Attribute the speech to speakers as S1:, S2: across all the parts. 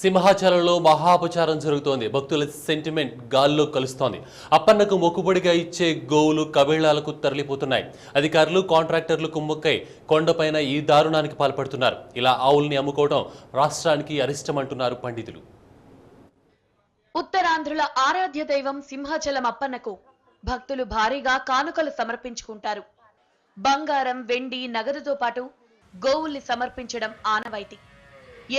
S1: సింహాచలంలో మహాపచారం జరుగుతోంది. భక్తుల సెంటిమెంట్ గాల్లో కలుస్తోంది. అప్పన్నకు మొక్కుబడిగా ఇచ్చే గోవులు కబేళాలకు తరలిపోతున్నాయి. అధికారులు కాంట్రాక్టర్లు కుమ్మక్కై కొండపైన ఈ దారుణానికి పాల్పడుతున్నారు. ఇలా ఆవుల్ని అమ్ముకోవడం రాష్ట్రానికి అరిష్టమంటున్నారు పండితులు.
S2: ఉత్తరాంధ్రుల ఆరాధ్య దైవం సింహాచలం అప్పన్నకు భక్తులు భారీగా కానుకలు సమర్పించుకుంటారు. బంగారం, వెండి, నగదుతో పాటు గోవుల్ని సమర్పించడం ఆనవాయితీ.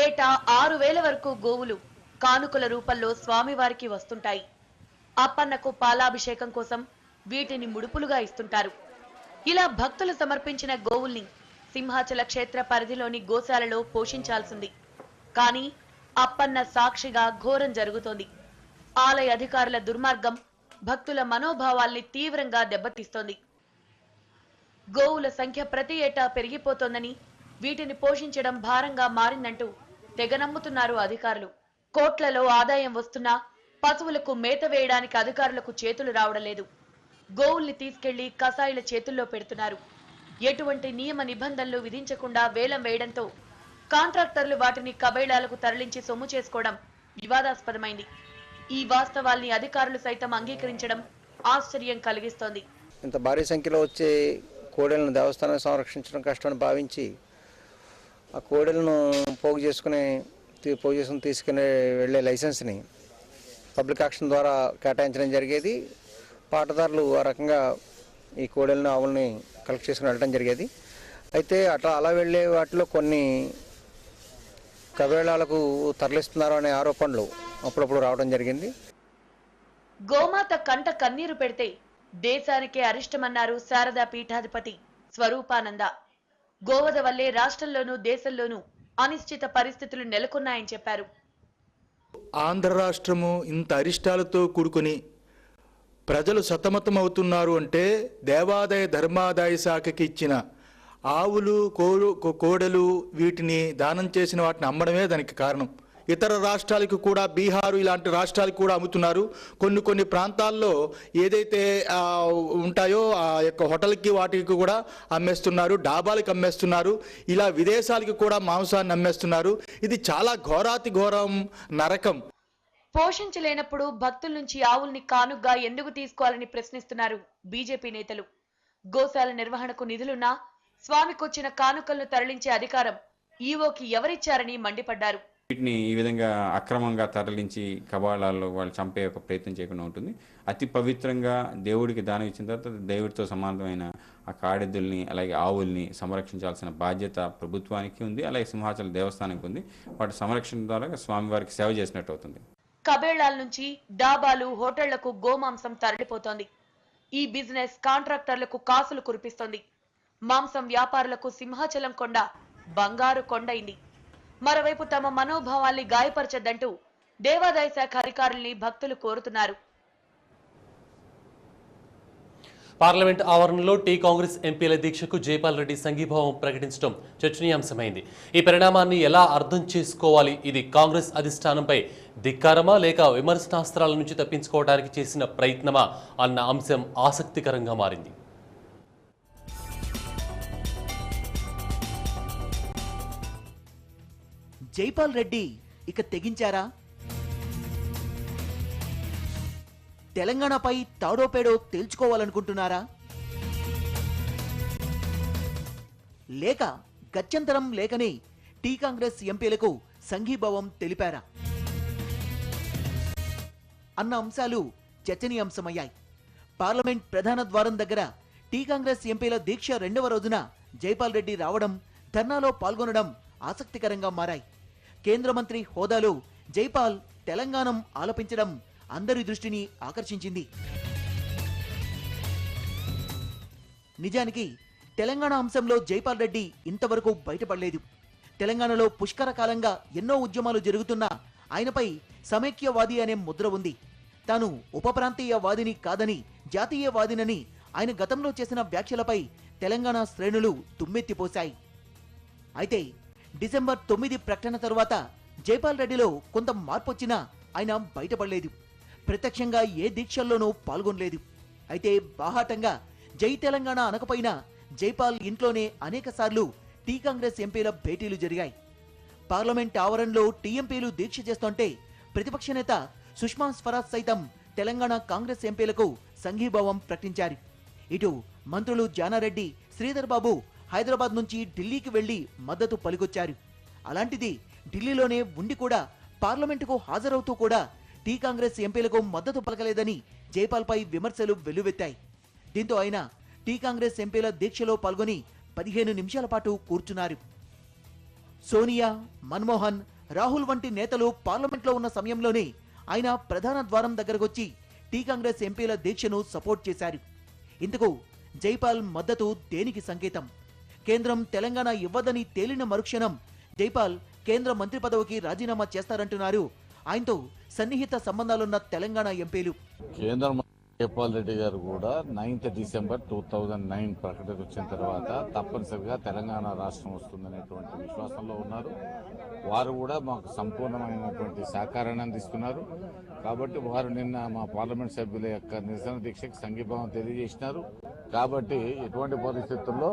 S2: ఏటా 6,000 వరకు గోవులు కానుకల రూపంలో స్వామివారికి వస్తుంటాయి. అప్పన్నకు పాలాభిషేకం కోసం వీటిని ముడుపులుగా ఇస్తుంటారు. ఇలా భక్తులు సమర్పించిన గోవుల్ని సింహాచల క్షేత్ర పరిధిలోని గోశాలలో పోషించాల్సింది. కానీ అప్పన్న సాక్షిగా ఘోరం జరుగుతోంది. ఆలయ అధికారుల దుర్మార్గం భక్తుల మనోభావాల్ని తీవ్రంగా దెబ్బతీస్తోంది. గోవుల సంఖ్య ప్రతి ఏటా పెరిగిపోతోందని, వీటిని పోషించడం భారంగా మారిందంటూ తెగ నమ్ముతున్నారు అధికారులు. కోట్లలో ఆదాయం వస్తున్నా పశువులకు మేత వేయడానికి అధికారులకు చేతులు రావడం లేదు. గోవుల్ని తీసుకెళ్లి కసాయిల చేతుల్లో పెడుతున్నారు. ఎటువంటి నియమ నిబంధనలు విధించకుండా వేలం వేయడంతో కాంట్రాక్టర్లు వాటిని కబేళాలకు తరలించి సొమ్ము చేసుకోవడం వివాదాస్పదమైంది. ఈ వాస్తవాల్ని అధికారులు సైతం అంగీకరించడం ఆశ్చర్యం కలిగిస్తోంది.
S3: ఇంత భారీ సంఖ్యలో వచ్చే కోడెలను దేవస్థానాన్ని సంరక్షించడం కష్టమని భావించి ఆ కోడెలను పోగు చేసుకుని తీసుకుని వెళ్ళే లైసెన్స్ని పబ్లిక్ ఆక్షన్ ద్వారా కేటాయించడం జరిగేది. పాటదారులు ఆ రకంగా ఈ కోడెలను ఆవుల్ని కలెక్ట్ చేసుకుని వెళ్ళడం జరిగేది. అయితే అలా వెళ్ళే వాటిలో కొన్ని కబేళాలకు తరలిస్తున్నారు అనే ఆరోపణలు అప్పుడప్పుడు రావడం జరిగింది.
S2: గోమాత కంట కన్నీరు పెడితే దేశానికే అరిష్టమన్నారు శారదా పీఠాధిపతి స్వరూపానంద. గోవధ వల్లే రాష్ట్రంలోనూ దేశంలోనూ అనిశ్చిత పరిస్థితులు నెలకొన్నాయని చెప్పారు.
S4: ఆంధ్ర రాష్ట్రము ఇంత అరిష్టాలతో కూడుకుని ప్రజలు సతమతం అవుతున్నారు అంటే దేవాదాయ ధర్మాదాయ శాఖకి ఇచ్చిన ఆవులు, కోడెలు వీటిని దానం చేసిన వాటిని అమ్మడమే దానికి కారణం. ఇతర రాష్ట్రాలకు కూడా, బీహారు ఇలాంటి రాష్ట్రాలకు కూడా అమ్ముతున్నారు. కొన్ని ప్రాంతాల్లో ఏదైతే ఉంటాయో ఆ యొక్క హోటల్కి వాటికి కూడా అమ్మేస్తున్నారు, డాబాలకు అమ్మేస్తున్నారు, ఇలా విదేశాలకు కూడా మాంసాన్ని అమ్మేస్తున్నారు. ఇది చాలా ఘోరాతి ఘోరం, నరకం.
S2: పోషించలేనప్పుడు భక్తుల నుంచి ఆవుల్ని కానుగ్గా ఎందుకు తీసుకోవాలని ప్రశ్నిస్తున్నారు బీజేపీ నేతలు. గోశాల నిర్వహణకు నిధులున్నా స్వామికొచ్చిన కానుకలను తరలించే అధికారం ఈవోకి ఎవరిచ్చారని మండిపడ్డారు.
S5: వీటిని ఈ విధంగా అక్రమంగా తరలించి కబాళాల్లో వాళ్ళు చంపే ఒక ప్రయత్నం చేయకుండా ఉంటుంది. అతి పవిత్రంగా దేవుడికి దానం ఇచ్చిన తర్వాత దేవుడితో సమానమైన ఆ కాడెద్దుల్ని అలాగే ఆవుల్ని సంరక్షించాల్సిన బాధ్యత ప్రభుత్వానికి ఉంది, అలాగే సింహాచల దేవస్థానానికి ఉంది. వాటి సంరక్షణ ద్వారా స్వామివారికి సేవ చేసినట్టు అవుతుంది.
S2: కబేళాల నుంచి డాబాలు, హోటళ్లకు గోమాంసం తరలిపోతోంది. ఈ బిజినెస్ కాంట్రాక్టర్లకు కాసులు కురిపిస్తోంది. మాంసం వ్యాపారులకు సింహాచలం కొండ బంగారు కొండైంది. మరోవైపు తమ మనోభావాల్ని గాయపరచద్దంటూ దేవాదాయ శాఖ అధికారుల్ని భక్తులు కోరుతున్నారు.
S1: పార్లమెంట్ ఆవరణలో టీ కాంగ్రెస్ ఎంపీల దీక్షకు జైపాల్ రెడ్డి సంఘీభావం ప్రకటించడం చర్చనీయాంశమైంది. ఈ పరిణామాన్ని ఎలా అర్థం చేసుకోవాలి? ఇది కాంగ్రెస్ అధిష్టానంపై ధిక్కారమా లేక విమర్శనాస్త్రాల నుంచి తప్పించుకోవడానికి చేసిన ప్రయత్నమా అన్న అంశం ఆసక్తికరంగా మారింది.
S6: జైపాల్ రెడ్డి ఇక తెగించారా? తెలంగాణపై తాడోపేడో తేల్చుకోవాలనుకుంటున్నారా? లేక గత్యంతరం లేకనే టీ కాంగ్రెస్ ఎంపీలకు సంఘీభావం తెలిపారా అన్న అంశాలు చర్చనీయాంశమయ్యాయి. పార్లమెంట్ ప్రధాన ద్వారం దగ్గర టీ కాంగ్రెస్ ఎంపీల దీక్ష 2వ రోజున జైపాల్ రెడ్డి రావడం, ధర్నాలో పాల్గొనడం ఆసక్తికరంగా మారాయి. కేంద్ర మంత్రి హోదాలో జైపాల్ తెలంగాణం ఆలపించడం అందరి దృష్టిని ఆకర్షించింది. నిజానికి తెలంగాణ అంశంలో జైపాల్ రెడ్డి ఇంతవరకు బయటపడలేదు. తెలంగాణలో పుష్కర కాలంగా ఎన్నో ఉద్యమాలు జరుగుతున్నా ఆయనపై సమైక్యవాది అనే ముద్ర ఉంది. తాను ఉప ప్రాంతీయవాదిని కాదని జాతీయవాదినని ఆయన గతంలో చేసిన వ్యాఖ్యలపై తెలంగాణ శ్రేణులు తుమ్మెత్తిపోశాయి. అయితే డిసెంబర్ 9 ప్రకటన తరువాత జైపాల్ రెడ్డిలో కొంత మార్పు వచ్చినా ఆయన బయటపడలేదు. ప్రత్యక్షంగా ఏ దీక్షల్లోనూ పాల్గొనలేదు. అయితే బాహాటంగా జై తెలంగాణ అనకపోయినా జైపాల్ ఇంట్లోనే అనేక సార్లు టీ కాంగ్రెస్ ఎంపీల భేటీలు జరిగాయి. పార్లమెంట్ ఆవరణలో టీఎంపీలు దీక్ష చేస్తుంటే ప్రతిపక్ష నేత సుష్మా స్వరాజ్ సైతం తెలంగాణ కాంగ్రెస్ ఎంపీలకు సంఘీభావం ప్రకటించారు. ఇటు మంత్రులు జానారెడ్డి, శ్రీధర్ బాబు హైదరాబాద్ నుంచి ఢిల్లీకి వెళ్లి మద్దతు పలికొచ్చారు. అలాంటిది ఢిల్లీలోనే ఉండి కూడా పార్లమెంటుకు హాజరవుతూ కూడా టీ కాంగ్రెస్ ఎంపీలకు మద్దతు పలకలేదని జైపాల్ పై విమర్శలు వెల్లువెత్తాయి. దీంతో ఆయన టీ కాంగ్రెస్ ఎంపీల దీక్షలో పాల్గొని 15 నిమిషాల పాటు కూర్చున్నారు. సోనియా, మన్మోహన్, రాహుల్ వంటి నేతలు పార్లమెంట్లో ఉన్న సమయంలోనే ఆయన ప్రధాన ద్వారం దగ్గరకొచ్చి టీ కాంగ్రెస్ ఎంపీల దీక్షను సపోర్ట్ చేశారు. ఇందుకు జైపాల్ మద్దతు దేనికి సంకేతం? కేంద్రం తెలంగాణ ఇవ్వదని తేలిన మరుక్షణం జైపాల్ కేంద్ర మంత్రి పదవికి రాజీనామా చేస్తారంటున్నారు ఆయనతో సన్నిహిత సంబంధాలున్న తెలంగాణ ఎంపీలు.
S7: కేంద్ర మంత్రి జైపాల్ రెడ్డి గారు కూడా 9th డిసెంబర్ 2009 ప్రకటన వచ్చిన తర్వాత తప్పనిసరిగా తెలంగాణ రాష్ట్రం వస్తుందనేటువంటి విశ్వాసంలో ఉన్నారు. వారు కూడా మాకు సంపూర్ణమైనటువంటి సహకారాన్ని అందిస్తున్నారు. కాబట్టి వారు నిన్న మా పార్లమెంట్ సభ్యుల యొక్క నిరసన దీక్షకు సంఘీభావం తెలియజేసినారు. కాబట్టి ఎటువంటి పరిస్థితుల్లో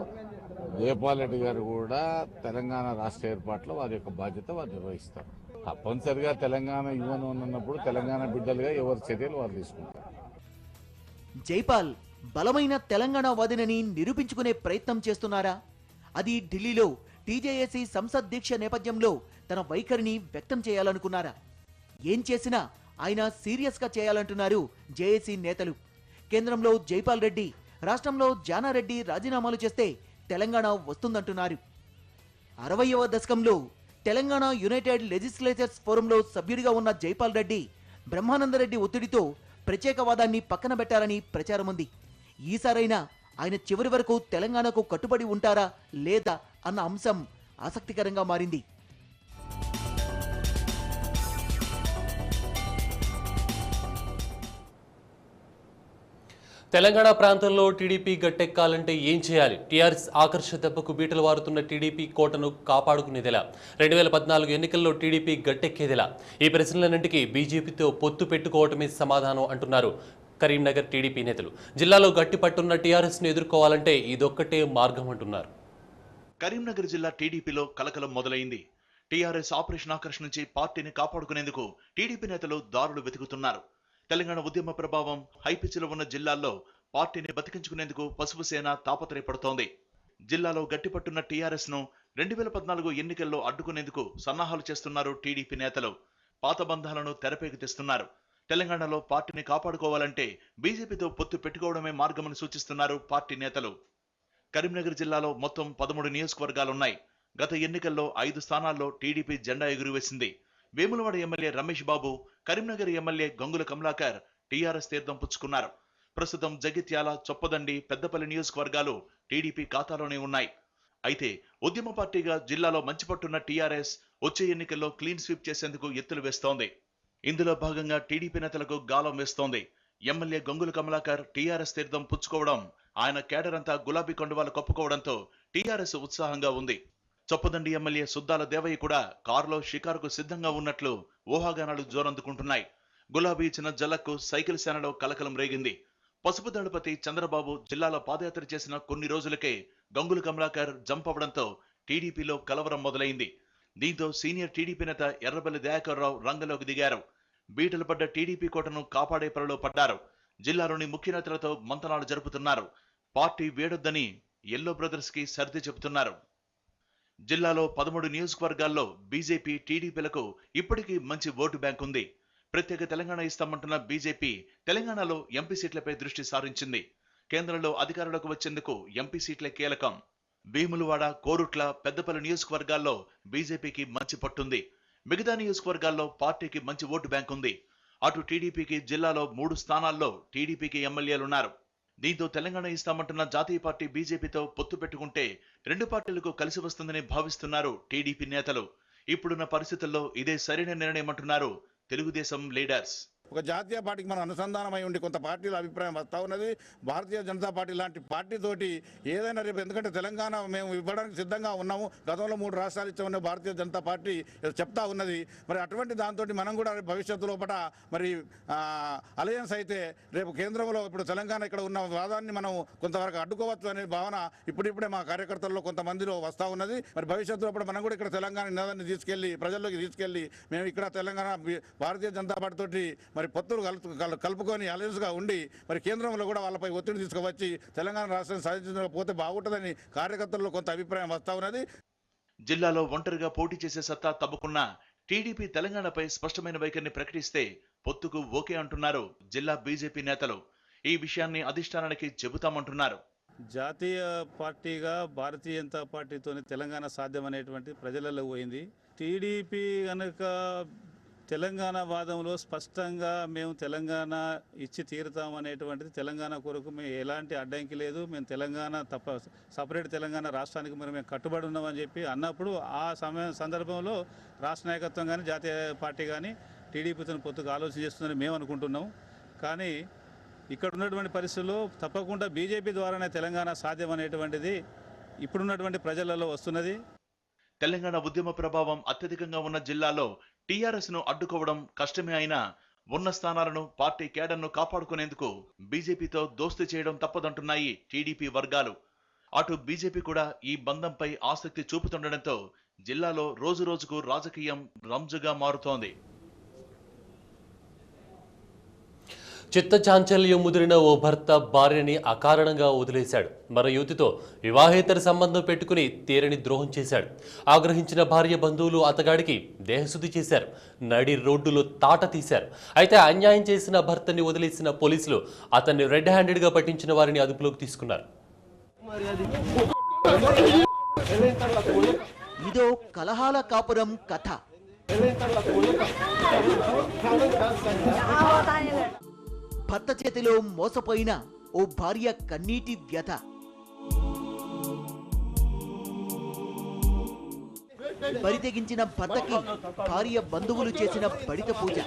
S7: జైపాల్ రెడ్డి గారు కూడా తెలంగాణ రాష్ట్ర ఏర్పాటులో వారి యొక్క బాధ్యత వారు నిర్వహిస్తారు. తప్పనిసరిగా తెలంగాణ ఇవ్వను అన్నప్పుడు తెలంగాణ బిడ్డలుగా ఎవరి చర్యలు వారు తీసుకుంటారు.
S6: జైపాల్ బలమైన తెలంగాణ వాదినని నిరూపించుకునే ప్రయత్నం చేస్తున్నారా? అది ఢిల్లీలో టీజేఏసీ సంసద్ దీక్ష నేపథ్యంలో తన వైఖరిని వ్యక్తం చేయాలనుకున్నారా? ఏం చేసినా ఆయన సీరియస్ గా చేయాలంటున్నారు జేఏసీ నేతలు. కేంద్రంలో జైపాల్ రెడ్డి, రాష్ట్రంలో జానారెడ్డి రాజీనామాలు చేస్తే తెలంగాణ వస్తుందంటున్నారు. 60వ దశకంలో తెలంగాణ యునైటెడ్ లెజిస్లేచర్స్ ఫోరంలో సభ్యుడిగా ఉన్న జైపాల్ రెడ్డి బ్రహ్మానందరెడ్డి ఒత్తిడితో ప్రత్యేకవాదాన్ని పక్కన పెట్టారని ప్రచారం ఉంది. ఈసారైనా ఆయన చివరి వరకు తెలంగాణకు కట్టుబడి ఉంటారా లేదా అన్న అంశం ఆసక్తికరంగా మారింది.
S1: తెలంగాణ ప్రాంతంలో టీడీపీ గట్టెక్కాలంటే ఏం చేయాలి? టీఆర్ఎస్ ఆకర్ష దెబ్బకు బీటలు వారుతున్న టీడీపీ కోటను కాపాడుకునేదిలా? 2014 ఎన్నికల్లో టీడీపీ గట్టెక్కేదిలా? ఈ ప్రశ్నలన్నింటికీ బీజేపీతో పొత్తు పెట్టుకోవటమే సమాధానం అంటున్నారు కరీంనగర్ టీడీపీ నేతలు. జిల్లాలో గట్టిపట్టున్న టీఆర్ఎస్ను ఎదుర్కోవాలంటే ఇదొక్కటే మార్గం అంటున్నారు.
S8: కరీంనగర్ జిల్లా టీడీపీలో కలకలం మొదలైంది. టీఆర్ఎస్ ఆపరేషన్ ఆకర్ష్ నుంచి పార్టీని కాపాడుకునేందుకు టీడీపీ నేతలు దారులు వెతుకుతున్నారు. తెలంగాణ ఉద్యమ ప్రభావం హైపిచ్లో ఉన్న జిల్లాల్లో పార్టీని బతికించుకునేందుకు పసుపు సేన తాపత్రయపడుతోంది. జిల్లాలో గట్టిపట్టున్న టీఆర్ఎస్ ను 2014 ఎన్నికల్లో అడ్డుకునేందుకు సన్నాహాలు చేస్తున్నారు టీడీపీ నేతలు. పాత బంధాలను తెరపైకి తెస్తున్నారు. తెలంగాణలో పార్టీని కాపాడుకోవాలంటే బీజేపీతో పొత్తు పెట్టుకోవడమే మార్గమని సూచిస్తున్నారు పార్టీ నేతలు. కరీంనగర్ జిల్లాలో మొత్తం 13 నియోజకవర్గాలున్నాయి. గత ఎన్నికల్లో 5 స్థానాల్లో టీడీపీ జెండా ఎగురవేసింది. Vemulawada MLA Ramesh Babu, Karimnagar MLA Gangula Kamalakar TRS తీర్థం పుచ్చుకున్నారు. ప్రస్తుతం జగిత్యాల, చొప్పదండి, పెద్దపల్లి నియోజకవర్గాలు టీడీపీ ఖాతాలోనే ఉన్నాయి. అయితే ఉద్యమ పార్టీగా జిల్లాలో మంచి పట్టున్న టీఆర్ఎస్ వచ్చే ఎన్నికల్లో క్లీన్ స్వీప్ చేసేందుకు ఎత్తులు వేస్తోంది. ఇందులో భాగంగా టీడీపీ నేతలకు గాలం వేస్తోంది. ఎమ్మెల్యే గంగుల కమలాకర్ టీఆర్ఎస్ తీర్థం పుచ్చుకోవడం, ఆయన కేడర్ అంతా గులాబీ కండువాలు కప్పుకోవడంతో టీఆర్ఎస్ ఉత్సాహంగా ఉంది. చొప్పదండి ఎమ్మెల్యే సుద్దాల దేవయ్య కూడా కారులో షికారుకు సిద్ధంగా ఉన్నట్లు ఊహాగానాలు జోరందుకుంటున్నాయి. గులాబీ ఇచ్చిన జలక్కు సైకిల్ సేనలో కలకలం రేగింది. పసుపు దళపతి చంద్రబాబు జిల్లాలో పాదయాత్ర చేసిన కొన్ని రోజులకే గంగుల కమలాకర్ జంప్ అవడంతో టీడీపీలో కలవరం మొదలైంది. దీంతో సీనియర్ టీడీపీ నేత ఎర్రబెల్లి దయాకర్రావు రంగంలోకి దిగారు. బీటలు పడ్డ టీడీపీ కోటను కాపాడే పనిలో పడ్డారు. జిల్లాలోని ముఖ్య నేతలతో మంతనాలు జరుపుతున్నారు. పార్టీ వేడొద్దని ఎల్లో బ్రదర్స్ కి సర్ది చెబుతున్నారు. జిల్లాలో 13 నియోజకవర్గాల్లో బీజేపీ, టీడీపీలకు ఇప్పటికీ మంచి ఓటు బ్యాంక్ ఉంది. ప్రత్యేక తెలంగాణ ఇస్తామంటున్న బీజేపీ తెలంగాణలో ఎంపీ సీట్లపై దృష్టి సారించింది. కేంద్రంలో అధికారంలోకి వచ్చేందుకు ఎంపీ సీట్లే కీలకం. వేములవాడ, కోరుట్ల, పెద్దపల్లి నియోజకవర్గాల్లో బీజేపీకి మంచి పట్టుంది. మిగతా నియోజకవర్గాల్లో పార్టీకి మంచి ఓటు బ్యాంక్ ఉంది. అటు టీడీపీకి జిల్లాలో 3 స్థానాల్లో టీడీపీకి ఎమ్మెల్యేలున్నారు. దీంతో తెలంగాణ ఇస్తామంటున్న జాతీయ పార్టీ బీజేపీతో పొత్తు పెట్టుకుంటే 2 పార్టీలకు కలిసి వస్తుందని భావిస్తున్నారు టీడీపీ నేతలు. ఇప్పుడున్న పరిస్థితుల్లో ఇదే సరైన నిర్ణయం అంటున్నారు తెలుగుదేశం లీడర్స్.
S9: ఒక జాతీయ పార్టీకి మనం అనుసంధానమై ఉండి కొంత పార్టీల అభిప్రాయం వస్తూ ఉన్నది. భారతీయ జనతా పార్టీ లాంటి పార్టీతోటి ఏదైనా రేపు, ఎందుకంటే తెలంగాణ మేము ఇవ్వడానికి సిద్ధంగా ఉన్నాము, గతంలో 3 రాష్ట్రాలు ఇచ్చామని భారతీయ జనతా పార్టీ చెప్తా ఉన్నది. మరి అటువంటి దాంతో మనం కూడా భవిష్యత్తు లోపల మరి అలయన్స్ అయితే రేపు కేంద్రంలో ఇప్పుడు తెలంగాణ ఇక్కడ ఉన్న వాదాన్ని మనం కొంతవరకు అడ్డుకోవచ్చు అనే భావన ఇప్పుడిప్పుడే మా కార్యకర్తల్లో కొంతమందిలో వస్తూ ఉన్నది. మరి భవిష్యత్తులో కూడా మనం కూడా ఇక్కడ తెలంగాణ నినాదాన్ని తీసుకెళ్లి ప్రజల్లోకి తీసుకెళ్లి మేము ఇక్కడ తెలంగాణ భారతీయ జనతా పార్టీ తోటి మరి పొత్తులు కలుపుకొని అలయన్స్గా ఉండి మరి కేంద్రంలో కూడా వాళ్ళపై ఒత్తిడి తీసుకువచ్చి తెలంగాణ రాష్ట్రాన్ని సాధించకపోతే బాగుంటుందని కార్యకర్తల్లో కొంత అభిప్రాయం వస్తూ ఉన్నది.
S8: జిల్లాలో ఒంటరిగా పోటీ చేసే సత్తా తప్పుకున్న టీడీపీ తెలంగాణపై స్పష్టమైన వైఖరిని ప్రకటిస్తే పొత్తుకు ఓకే అంటున్నారు జిల్లా బీజేపీ నేతలు. ఈ విషయాన్ని అధిష్టానానికి చెబుతామంటున్నారు.
S10: జాతీయ పార్టీగా భారతీయ జనతా పార్టీతోనే తెలంగాణ సాధ్యమనేటువంటి ప్రజలలో పోయింది. టీడీపీ కనుక తెలంగాణ వాదంలో స్పష్టంగా మేము తెలంగాణ ఇచ్చి తీరుతామనేటువంటిది, తెలంగాణ కొరకు మేము ఎలాంటి అడ్డంకి లేదు, మేము తెలంగాణ సపరేట్ తెలంగాణ రాష్ట్రానికి మేము కట్టుబడి ఉన్నామని చెప్పి అన్నప్పుడు ఆ సందర్భంలో రాష్ట్ర నాయకత్వం కానీ జాతీయ పార్టీ కానీ టీడీపీతో పొత్తుకు ఆలోచన చేస్తుందని మేము అనుకుంటున్నాం. కానీ ఇక్కడ ఉన్నటువంటి పరిస్థితుల్లో తప్పకుండా బీజేపీ ద్వారానే తెలంగాణ సాధ్యం అనేటువంటిది ఇప్పుడున్నటువంటి ప్రజలలో వస్తున్నది.
S8: తెలంగాణ ఉద్యమ ప్రభావం అత్యధికంగా ఉన్న జిల్లాలో టీఆర్ఎస్ ను అడ్డుకోవడం కష్టమే అయినా ఉన్న స్థానాలను పార్టీ కేడర్ను కాపాడుకునేందుకు బీజేపీతో దోస్తీ చేయడం తప్పదంటున్నాయి టీడీపీ వర్గాలు. అటు బీజేపీ కూడా ఈ బంధంపై ఆసక్తి చూపుతుండటంతో జిల్లాలో రోజురోజుకు రాజకీయం రంజుగా మారుతోంది.
S1: చిత్తచాంచల్యం ముదిరిన ఓ భర్త భార్యని అకారణంగా వదిలేశాడు. మరో యువతితో వివాహేతర సంబంధం పెట్టుకుని తీరని ద్రోహం చేశాడు. ఆగ్రహించిన భార్య బంధువులు అతగాడికి దేహశుద్ధి చేశారు, నడి రోడ్డులో తాట తీశారు. అయితే అన్యాయం చేసిన భర్తని వదిలేసిన పోలీసులు అతన్ని రెడ్ హ్యాండెడ్గా పట్టించిన వారిని అదుపులోకి తీసుకున్నారు.
S6: ఇదో కలహాల కాపురం కథ. భర్త చేతిలో మోసపోయిన ఓ భార్య కన్నీటి వ్యథ. బరితెగించిన భర్తకి భార్య బంధువులు చేసిన బడిత పూజ.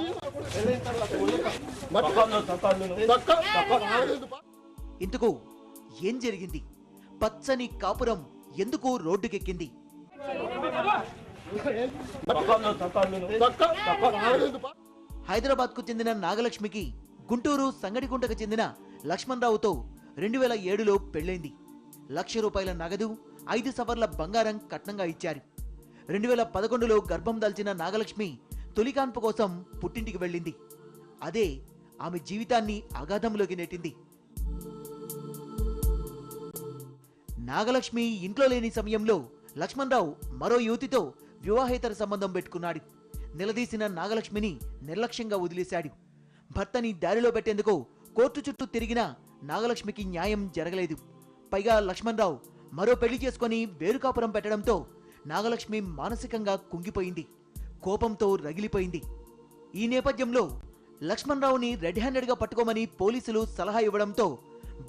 S6: ఇందుకు ఏం జరిగింది? పచ్చని కాపురం ఎందుకు రోడ్డుకెక్కింది? హైదరాబాద్ కు చెందిన నాగలక్ష్మికి గుంటూరు సంగడిగుంటకు చెందిన లక్ష్మణరావుతో 2007లో పెళ్లైంది. ₹1,00,000 నగదు, 5 సవర్ల బంగారం కట్నంగా ఇచ్చారు. 2011లో గర్భం దాల్చిన నాగలక్ష్మి తొలి కాన్పు కోసం పుట్టింటికి వెళ్ళింది. అదే ఆమె జీవితాన్ని అగాధంలోకి నెట్టింది. నాగలక్ష్మి ఇంట్లో లేని సమయంలో లక్ష్మణరావు మరో యువతితో వివాహేతర సంబంధం పెట్టుకున్నాడు. నిలదీసిన నాగలక్ష్మిని నిర్లక్ష్యంగా వదిలేశాడు. భర్తని దారిలో పెట్టేందుకు కోర్టు చుట్టూ తిరిగినా నాగలక్ష్మికి న్యాయం జరగలేదు. పైగా లక్ష్మణరావు మరో పెళ్లి చేసుకుని వేరుకాపురం పెట్టడంతో నాగలక్ష్మి మానసికంగా కుంగిపోయింది, కోపంతో రగిలిపోయింది. ఈ నేపథ్యంలో లక్ష్మణరావుని రెడ్ హ్యాండెడ్గా పట్టుకోమని పోలీసులు సలహా ఇవ్వడంతో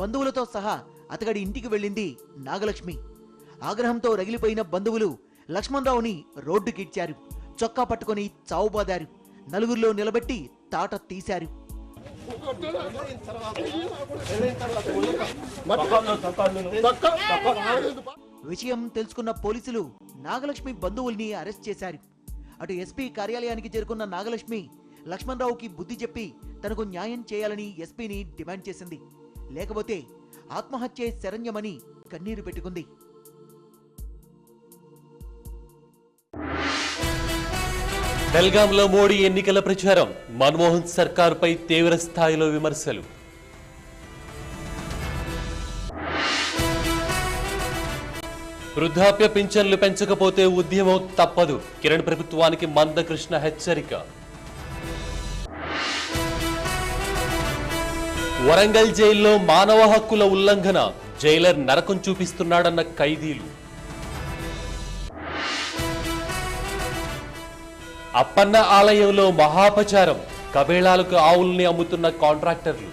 S6: బంధువులతో సహా అతగడి ఇంటికి వెళ్ళింది నాగలక్ష్మి. ఆగ్రహంతో రగిలిపోయిన బంధువులు లక్ష్మణరావుని రోడ్డుకిడ్చారు, చొక్కా పట్టుకొని చావుబాదారు, నలుగురిలో నిలబెట్టి తాట తీశారు. విషయం తెలుసుకున్న పోలీసులు నాగలక్ష్మి బంధువుల్ని అరెస్ట్ చేశారు. అటు ఎస్పీ కార్యాలయానికి చేరుకున్న నాగలక్ష్మి లక్ష్మణరావుకి బుద్ధి చెప్పి తనకు న్యాయం చేయాలని ఎస్పీని డిమాండ్ చేసింది. లేకపోతే ఆత్మహత్యే శరణ్యమని కన్నీరు పెట్టుకుంది.
S1: బెల్గాంలో మోడీ ఎన్నికల ప్రచారం, మన్మోహన్ సర్కార్పై తీవ్ర స్థాయిలో విమర్శలు. వృద్ధాప్య పింఛన్లు పెంచకపోతే ఉద్యమం తప్పదు, కిరణ్ ప్రభుత్వానికి మందకృష్ణ హెచ్చరిక. వరంగల్ జైల్లో మానవ హక్కుల ఉల్లంఘన, జైలర్ నరకం చూపిస్తున్నాడన్న ఖైదీలు. అప్పన్న ఆలయంలో మహాపచారం, కబేళాలకు ఆవుల్ని అమ్ముతున్న కాంట్రాక్టర్లు.